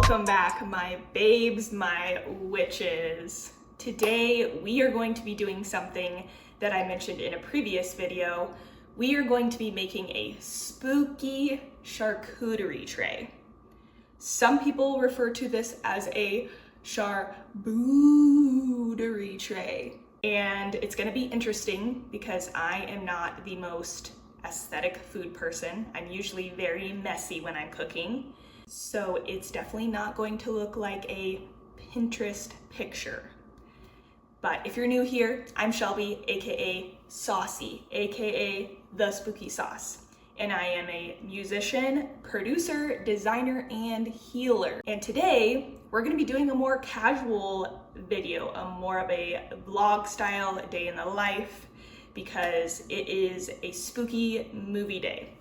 Welcome back, my babes, my witches. Today we are going to be doing something that I mentioned in a previous video. We are going to be making a spooky charcuterie tray. Some people refer to this as a char-BOO-terie tray. And it's gonna be interesting because I am not the most aesthetic food person. I'm usually very messy when I'm cooking. So it's definitely not going to look like a Pinterest picture. But if you're new here, I'm Shelby, AKA Saucy, AKA The Spooky Sauce. And I am a musician, producer, designer, and healer. And today, we're gonna be doing a more casual video, more of a vlog style day in the life, because it is a spooky movie day.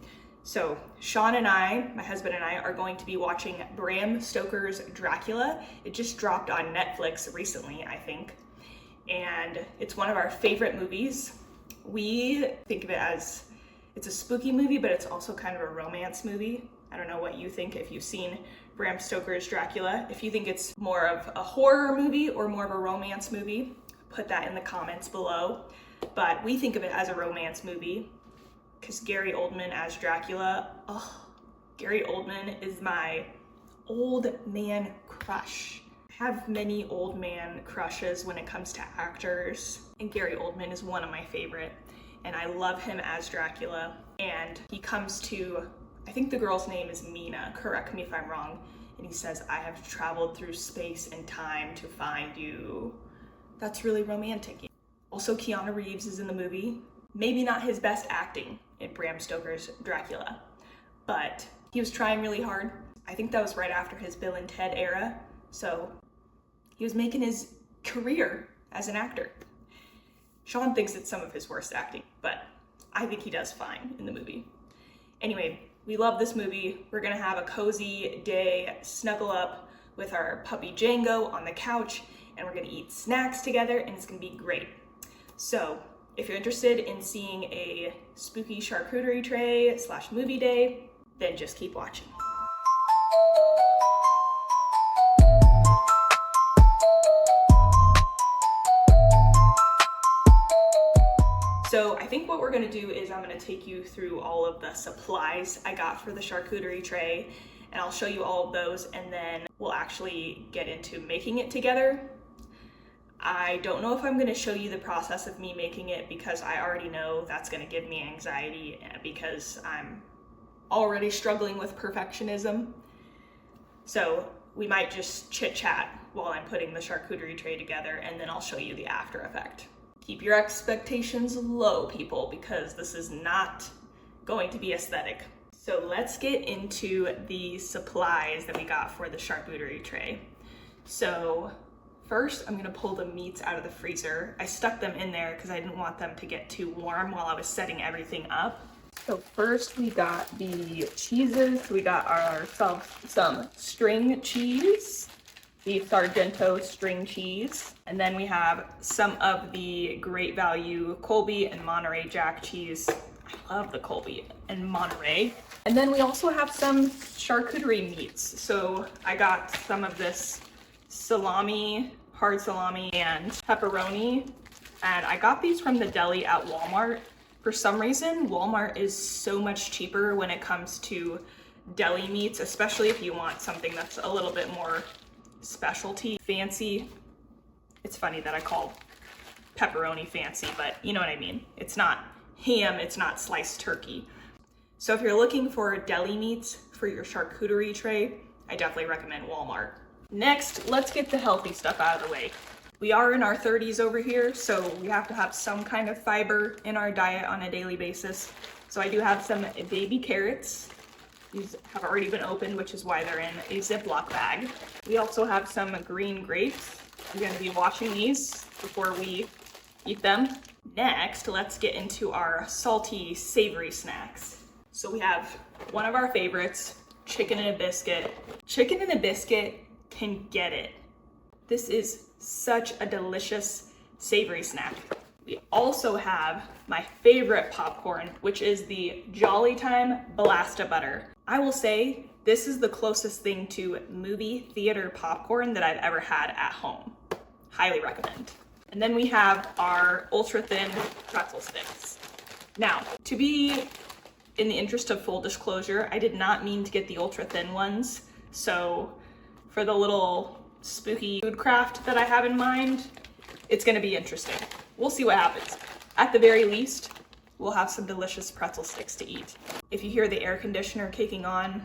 So Sean and I, my husband and I, are going to be watching Bram Stoker's Dracula. It just dropped on Netflix recently, I think. And it's one of our favorite movies. We think of it as, it's a spooky movie, but it's also kind of a romance movie. I don't know what you think if you've seen Bram Stoker's Dracula. If you think it's more of a horror movie or more of a romance movie, put that in the comments below. But we think of it as a romance movie because Gary Oldman as Dracula, Gary Oldman is my old man crush. I have many old man crushes when it comes to actors, and Gary Oldman is one of my favorite. And I love him as Dracula. And he comes to, I think the girl's name is Mina, correct me if I'm wrong. And he says, "I have traveled through space and time to find you." That's really romantic. Also, Keanu Reeves is in the movie. Maybe not his best acting in Bram Stoker's Dracula, but he was trying really hard. I think that was right after his Bill and Ted era. So he was making his career as an actor. Sean thinks it's some of his worst acting, but I think he does fine in the movie. Anyway, we love this movie. We're gonna have a cozy day, snuggle up with our puppy Django on the couch, and we're gonna eat snacks together, and it's gonna be great. So if you're interested in seeing a spooky charcuterie tray / movie day, then just keep watching. So I think what we're gonna do is I'm gonna take you through all of the supplies I got for the charcuterie tray, and I'll show you all of those, and then we'll actually get into making it together. I don't know if I'm gonna show you the process of me making it because I already know that's gonna give me anxiety because I'm already struggling with perfectionism. So we might just chit chat while I'm putting the charcuterie tray together, and then I'll show you the after effect. Keep your expectations low, people, because this is not going to be aesthetic. So let's get into the supplies that we got for the charcuterie tray. So first, I'm gonna pull the meats out of the freezer. I stuck them in there because I didn't want them to get too warm while I was setting everything up. So first we got the cheeses. We got ourselves some string cheese, the Sargento string cheese. And then we have some of the Great Value Colby and Monterey Jack cheese. I love the Colby and Monterey. And then we also have some charcuterie meats. So I got some of this salami, hard salami, and pepperoni. And I got these from the deli at Walmart. For some reason, Walmart is so much cheaper when it comes to deli meats, especially if you want something that's a little bit more specialty, fancy. It's funny that I call pepperoni fancy, but you know what I mean. It's not ham, it's not sliced turkey. So if you're looking for deli meats for your charcuterie tray, I definitely recommend Walmart. Next, let's get the healthy stuff out of the way. We are in our 30s over here, so we have to have some kind of fiber in our diet on a daily basis. So I do have some baby carrots. These have already been opened, which is why they're in a Ziploc bag. We also have some green grapes. We're gonna be washing these before we eat them. Next, let's get into our salty, savory snacks. So we have one of our favorites, chicken and a biscuit. Chicken and a biscuit can get it. This is such a delicious savory snack. We also have my favorite popcorn, which is the Jolly Time Blast-a-Butter. I will say This is the closest thing to movie theater popcorn that I've ever had at home. Highly recommend. And then we have our ultra thin pretzel sticks. Now, to be in the interest of full disclosure, I did not mean to get the ultra thin ones. So for the little spooky food craft that I have in mind, it's gonna be interesting. We'll see what happens. At the very least, we'll have some delicious pretzel sticks to eat. If you hear the air conditioner kicking on,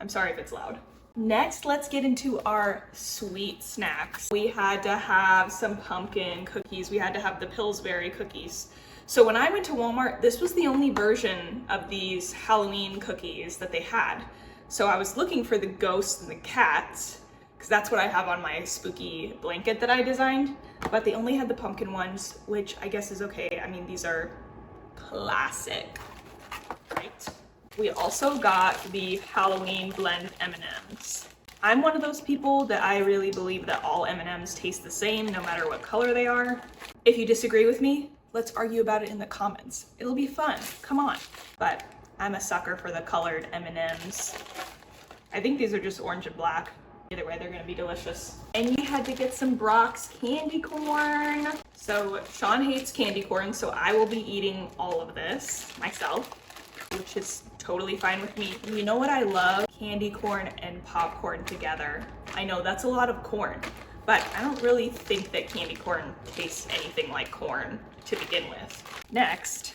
I'm sorry if it's loud. Next, let's get into our sweet snacks. We had to have some pumpkin cookies. We had to have the Pillsbury cookies. So when I went to Walmart, this was the only version of these Halloween cookies that they had. So I was looking for the ghosts and the cats, because that's what I have on my spooky blanket that I designed, but they only had the pumpkin ones, which I guess is okay. I mean, these are classic, right? We also got the Halloween blend M&Ms. I'm one of those people that I really believe that all M&Ms taste the same, no matter what color they are. If you disagree with me, let's argue about it in the comments. It'll be fun, come on. But I'm a sucker for the colored M&Ms. I think these are just orange and black. Either way, they're gonna be delicious. And you had to get some Brock's candy corn. So Sean hates candy corn, so I will be eating all of this myself, which is totally fine with me. You know what I love? Candy corn and popcorn together. I know that's a lot of corn, but I don't really think that candy corn tastes anything like corn to begin with. Next,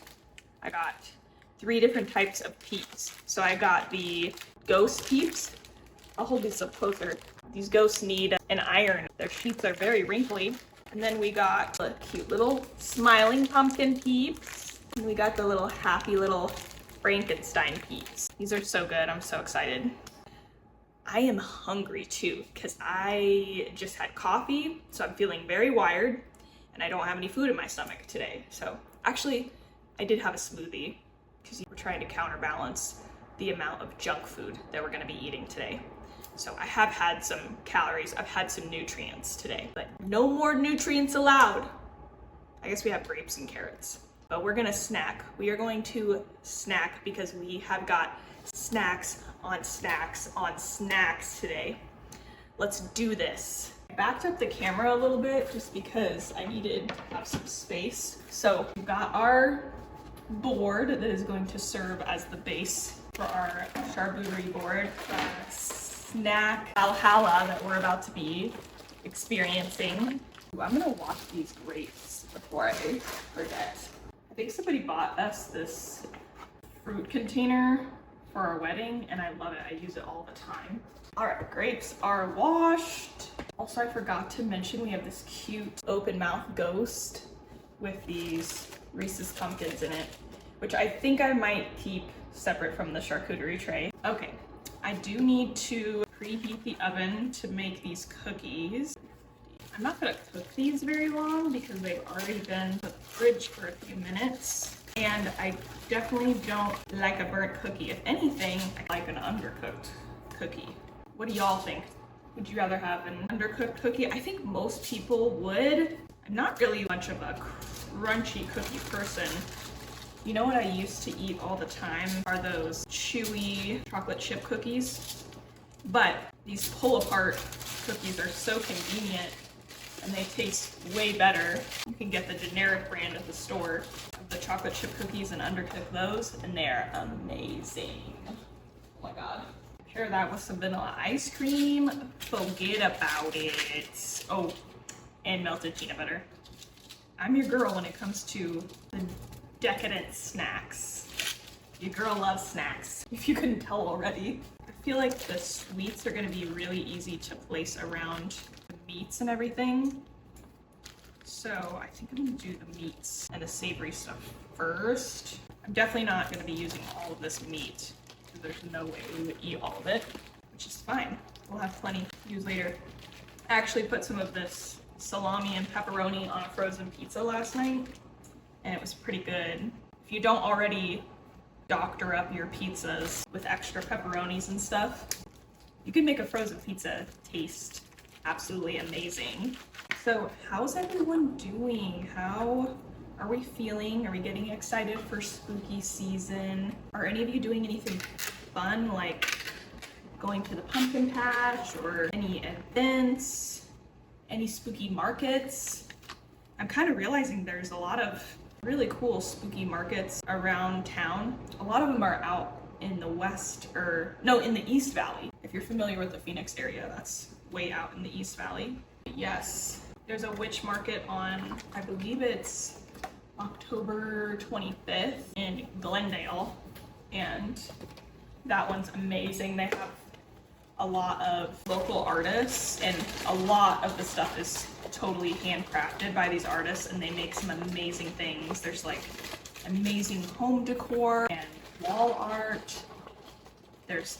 I got 3 different types of peeps. So I got the ghost peeps. I'll hold these up closer. These ghosts need an iron. Their sheets are very wrinkly. And then we got a cute little smiling pumpkin peeps. And we got the little happy little Frankenstein peeps. These are so good, I'm so excited. I am hungry too, because I just had coffee, so I'm feeling very wired, and I don't have any food in my stomach today. So actually, I did have a smoothie, because we're trying to counterbalance the amount of junk food that we're gonna be eating today. So I have had some calories, I've had some nutrients today, but no more nutrients allowed. I guess we have grapes and carrots. But we're gonna snack. We are going to snack because we have got snacks on snacks on snacks today. Let's do this. I backed up the camera a little bit just because I needed to have some space. So we've got our board that is going to serve as the base for our charcuterie board. Snack Valhalla that we're about to be experiencing. I'm gonna wash these grapes before I forget. I think somebody bought us this fruit container for our wedding, and I love it. I use it all the time. All right, grapes are washed. Also, I forgot to mention we have this cute open mouth ghost with these Reese's pumpkins in it, which I think I might keep separate from the charcuterie tray. Okay, I do need to preheat the oven to make these cookies. I'm not gonna cook these very long because they've already been in the fridge for a few minutes. And I definitely don't like a burnt cookie. If anything, I like an undercooked cookie. What do y'all think? Would you rather have an undercooked cookie? I think most people would. I'm not really much of a crunchy cookie person. You know what I used to eat all the time are those chewy chocolate chip cookies. But these pull apart cookies are so convenient and they taste way better. You can get the generic brand at the store of the chocolate chip cookies and undercook those, and they're amazing. Oh my God. Pair that with some vanilla ice cream, forget about it. Oh, and melted peanut butter. I'm your girl when it comes to the decadent snacks. Your girl loves snacks, if you couldn't tell already. I feel like the sweets are gonna be really easy to place around the meats and everything. So I think I'm gonna do the meats and the savory stuff first. I'm definitely not gonna be using all of this meat because there's no way we would eat all of it, which is fine. We'll have plenty to use later. I actually put some of this salami and pepperoni on a frozen pizza last night, and it was pretty good. If you don't already doctor up your pizzas with extra pepperonis and stuff, you can make a frozen pizza taste absolutely amazing. So how's everyone doing? How are we feeling? Are we getting excited for spooky season? Are any of you doing anything fun, like going to the pumpkin patch or any events, any spooky markets. I'm kind of realizing there's a lot of really cool spooky markets around town. A lot of them are out in the in the East Valley. If you're familiar with the Phoenix area, that's way out in the East Valley. Yes, there's a witch market on, I believe it's October 25th in Glendale, and that one's amazing. They have a lot of local artists, and a lot of the stuff is totally handcrafted by these artists, and they make some amazing things. There's like amazing home decor and wall art. There's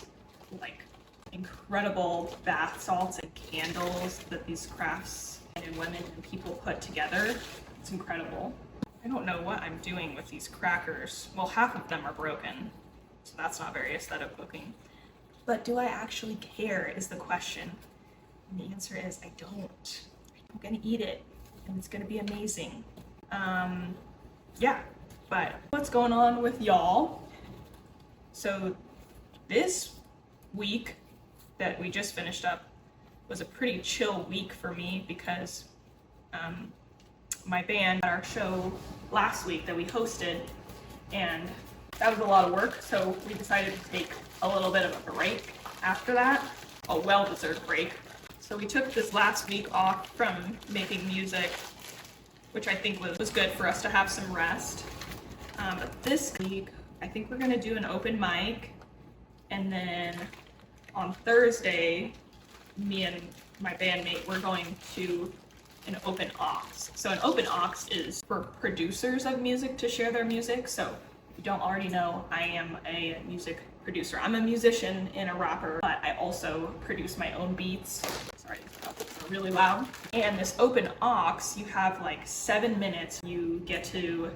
like incredible bath salts and candles that these crafts and women and people put together. It's incredible. I don't know what I'm doing with these crackers. Well, half of them are broken, so that's not very aesthetic looking. But do I actually care is the question. And the answer is I don't. I'm gonna eat it, and it's gonna be amazing. Yeah, but what's going on with y'all? So this week that we just finished up was a pretty chill week for me because my band had our show last week that we hosted, and that was a lot of work, so we decided to take a little bit of a break after that, a well-deserved break. So we took this last week off from making music, which I think was good for us to have some rest. But this week, I think we're gonna do an open mic, and then on Thursday, me and my bandmate, we're going to an open aux. So an open aux is for producers of music to share their music. So if you don't already know, I am a music producer. I'm a musician and a rapper, but I also produce my own beats. Sorry, it's really loud. And this open aux, you have like 7 minutes. You get to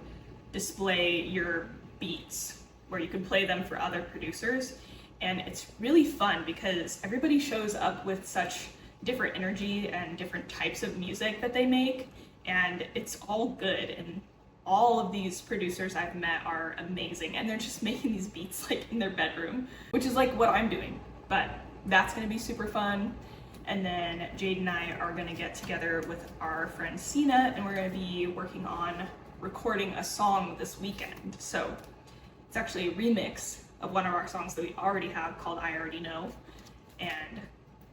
display your beats where you can play them for other producers. And it's really fun because everybody shows up with such different energy and different types of music that they make, and it's all good. And all of these producers I've met are amazing, and they're just making these beats like in their bedroom, which is like what I'm doing. But that's gonna be super fun. And then Jade and I are gonna get together with our friend Sina, and we're gonna be working on recording a song this weekend. So it's actually a remix of one of our songs that we already have called I Already Know. And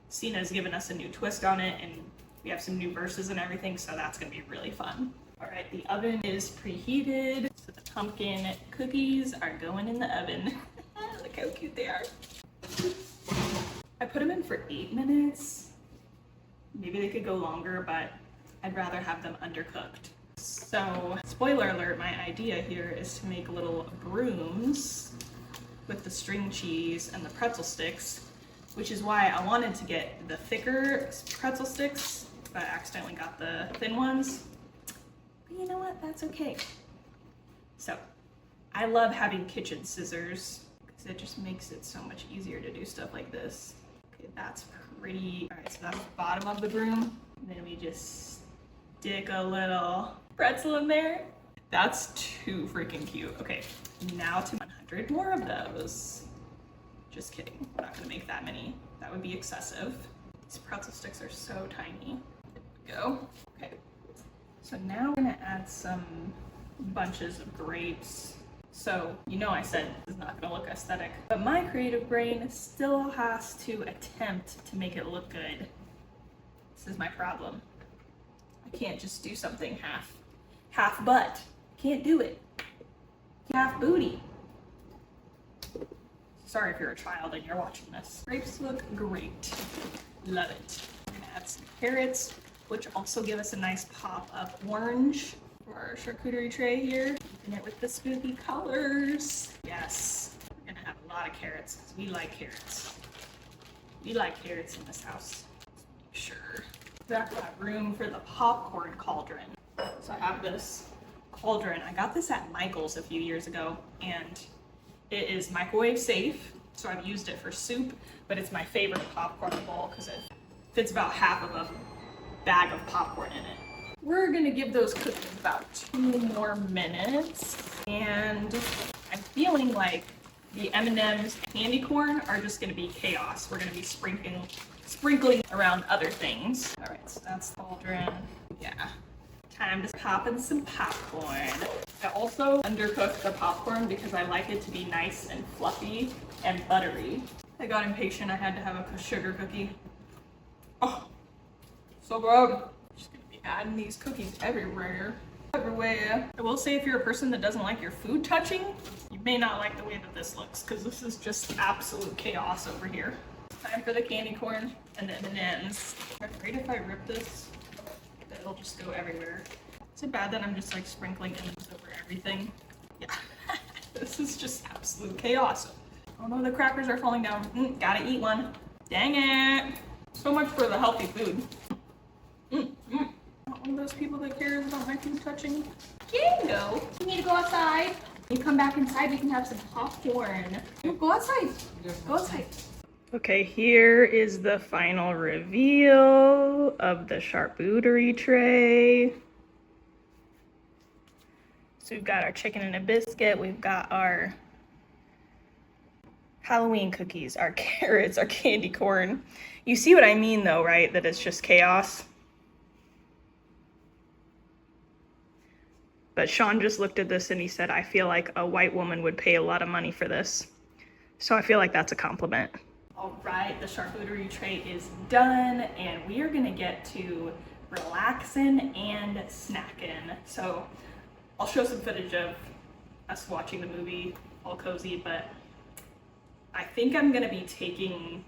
Sina's given us a new twist on it, and we have some new verses and everything, so that's gonna be really fun. All right, the oven is preheated, so the pumpkin cookies are going in the oven. Look how cute they are. I put them in for 8 minutes. Maybe they could go longer, but I'd rather have them undercooked. So, spoiler alert, my idea here is to make little brooms with the string cheese and the pretzel sticks, which is why I wanted to get the thicker pretzel sticks, but I accidentally got the thin ones. But you know what? That's okay. So, I love having kitchen scissors because it just makes it so much easier to do stuff like this. Okay, that's pretty. All right, so that's the bottom of the broom. And then we just stick a little pretzel in there. That's too freaking cute. Okay, now to 100 more of those. Just kidding, we're not gonna make that many. That would be excessive. These pretzel sticks are so tiny. There we go. Okay, so now we're gonna add some bunches of grapes. So, you know I said this is not gonna look aesthetic, but my creative brain still has to attempt to make it look good. This is my problem. I can't just do something half butt. Can't do it. Half booty. Sorry if you're a child and you're watching this. Grapes look great. Love it. I'm gonna add some carrots, which also give us a nice pop of orange for our charcuterie tray here. Keeping it with the spooky colors. Yes, we're gonna have a lot of carrots because we like carrots. We like carrots in this house. Let's make sure that I've got room for the popcorn cauldron. So I have this cauldron. I got this at Michael's a few years ago, and it is microwave safe, so I've used it for soup, but it's my favorite popcorn bowl because it fits about half of a bag of popcorn in it. We're gonna give those cookies about 2 more minutes, and I'm feeling like The M&M's candy corn are just gonna be chaos. We're gonna be sprinkling around other things. All right, so that's the cauldron. Yeah. Time to pop in some popcorn. I also undercooked the popcorn because I like it to be nice and fluffy and buttery. I got impatient, I had to have a sugar cookie. Oh, so good. Just gonna be adding these cookies everywhere. I will say, if you're a person that doesn't like your food touching, you may not like the way that this looks, because this is just absolute chaos over here. Time for the candy corn and the M&Ms. I'm afraid if I rip this, that it'll just go everywhere. Is it bad that I'm just like sprinkling M&Ms over everything? Yeah, this is just absolute chaos. Oh no, the crackers are falling down. Gotta eat one. Dang it. So much for the healthy food. Not one of those people that cares about my food touching. Django, you need to go outside. You come back inside, we can have some popcorn. Go outside. Go outside. Okay, here is the final reveal of the charcuterie tray. So we've got our chicken and a biscuit. We've got our Halloween cookies, our carrots, our candy corn. You see what I mean though, right? That it's just chaos. But Sean just looked at this and he said, I feel like a white woman would pay a lot of money for this. So I feel like that's a compliment. All right, the charcuterie tray is done and we are gonna get to relaxing and snacking. So I'll show some footage of us watching the movie all cozy, but I think I'm gonna be taking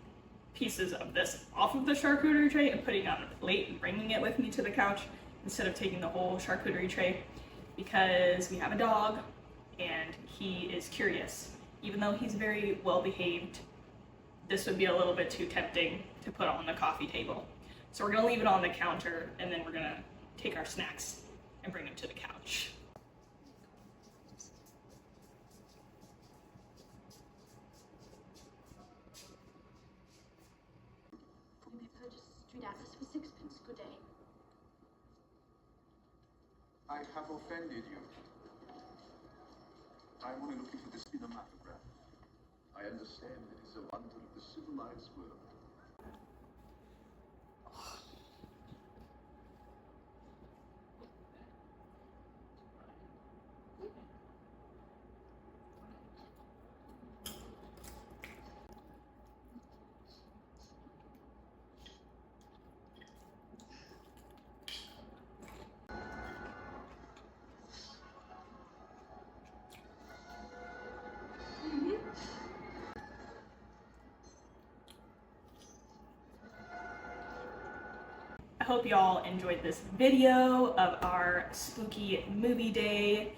pieces of this off of the charcuterie tray and putting it on a plate and bringing it with me to the couch instead of taking the whole charcuterie tray, because we have a dog and he is curious. Even though he's very well behaved, this would be a little bit too tempting to put on the coffee table. So we're gonna leave it on the counter and then we're gonna take our snacks and bring them to the couch. Good day. I have offended you. I'm only looking for the cinematograph. I understand it is a wonder of the civilized world. I hope y'all enjoyed this video of our spooky movie day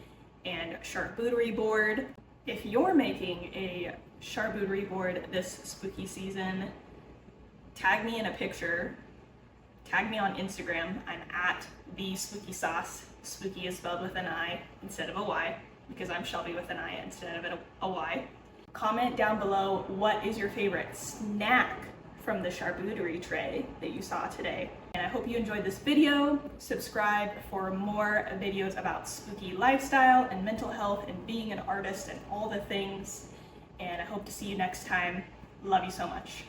and charcuterie board. If you're making a charcuterie board this spooky season, tag me in a picture. Tag me on Instagram. I'm at the spooky sauce. Spooky is spelled with an I instead of a Y, because I'm Shelby with an I instead of a Y. Comment down below, what is your favorite snack from the charcuterie tray that you saw today? And I hope you enjoyed this video. Subscribe for more videos about spooky lifestyle and mental health and being an artist and all the things. And I hope to see you next time. Love you so much.